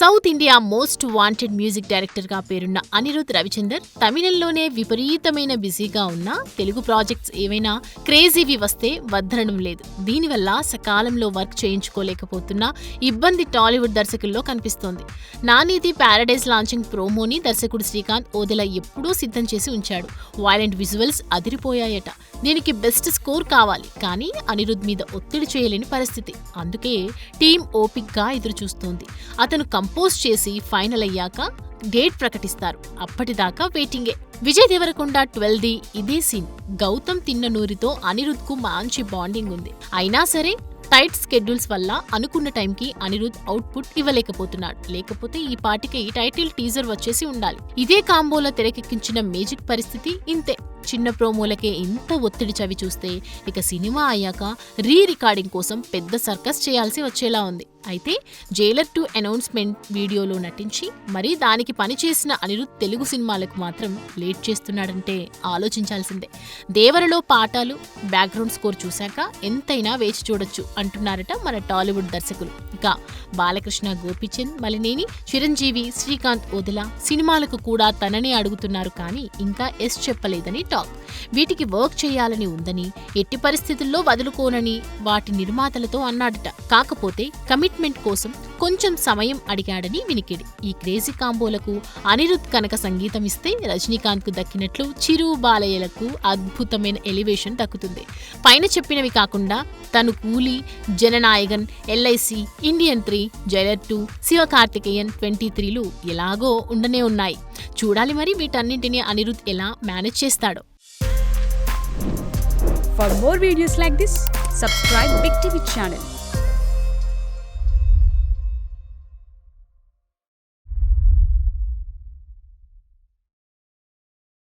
South India most wanted music director గా పేరున్న అనిరుద్ రవిచందర్ తమిళంలోనే విపరీతమైన బిజీగా ఉన్న తెలుగు ప్రాజెక్ట్స్ ఏవైనా క్రేజీవి వస్తే వద్దనడం లేదు. దీనివల్ల సకాలంలో వర్క్ చేయించుకోలేకపోతున్న ఇబ్బంది టాలీవుడ్ దర్శకుల్లో కనిపిస్తోంది. నానీది ప్యారడైజ్ లాంచింగ్ ప్రోమోని దర్శకుడు శ్రీకాంత్ ఓదెలా ఎప్పుడూ సిద్ధం చేసి ఉంచాడు. వైలెంట్ విజువల్స్ అదిరిపోయాయట. దీనికి బెస్ట్ స్కోర్ కావాలి, కానీ అనిరుద్ మీద ఒత్తిడి చేయలేని పరిస్థితి. అందుకే టీం ఓపిక్గా ఎదురుచూస్తోంది. అతను కంపోజ్ చేసి ఫైనల్ అయ్యాక డేట్ ప్రకటిస్తారు. అప్పటిదాకా వెయిటింగే. విజయ్ దేవరకొండ 12ది ఇదే సీన్. గౌతమ్ తిన్ననూరితో అనిరుద్ కు మంచి బాండింగ్ ఉంది. అయినా సరే టైట్ స్కెడ్యూల్స్ వల్ల అనుకున్న టైంకి అనిరుద్ అవుట్పుట్ ఇవ్వలేకపోతున్నాడు. లేకపోతే ఈ పాటికి టైటిల్ టీజర్ వచ్చేసి ఉండాలి. ఇదే కాంబోలో తెరకెక్కించిన మేజిక్ పరిస్థితి ఇంతే. చిన్న ప్రోమోలకే ఇంత ఒత్తిడి చవి చూస్తే ఇక సినిమా అయ్యాక రికార్డింగ్ కోసం పెద్ద సర్కస్ చేయాల్సి వచ్చేలా ఉంది. అయితే జైలర్ 2 అనౌన్స్మెంట్ వీడియోలో నటించి మరీ దానికి పనిచేసిన అనిరుద్ తెలుగు సినిమాలకు మాత్రం లేట్ చేస్తున్నాడంటే ఆలోచించాల్సిందే. దేవరలో పాటలు, బ్యాక్గ్రౌండ్ స్కోర్ చూశాక ఎంతైనా వేచి చూడొచ్చు అంటున్నారట మన టాలీవుడ్ దర్శకులు. ఇక బాలకృష్ణ, గోపీచంద్, మలినేని, చిరంజీవి, శ్రీకాంత్ ఓదెలా సినిమాలకు కూడా తననే అడుగుతున్నారు, కానీ ఇంకా ఎస్ చెప్పలేదని టాక్. వీటికి వర్క్ చేయాలని ఉందని, ఎట్టి పరిస్థితుల్లో వదులుకోనని వాటి నిర్మాతలతో అన్నాడట. కాకపోతే కమిట్మెంట్ కోసం కొంచెం సమయం అడిగాడని వినికిడి. ఈ క్రేజీ కాంబోలకు అనిరుద్ కనుక సంగీతం ఇస్తే రజనీకాంత్ కు దక్కినట్లు చిరు, బాలయ్యలకు అద్భుతమైన ఎలివేషన్ దక్కుతుంది. పైన చెప్పినవి కాకుండా తను Coolie, Jananayagan, LIC, Indian 3, Jailer 2, Sivakarthikeyan 23లు ఎలాగో ఉండనే ఉన్నాయి. చూడాలి మరి వీటన్నింటినీ అనిరుద్ ఎలా మేనేజ్ చేస్తాడో. For more videos like this, subscribe Big TV channel.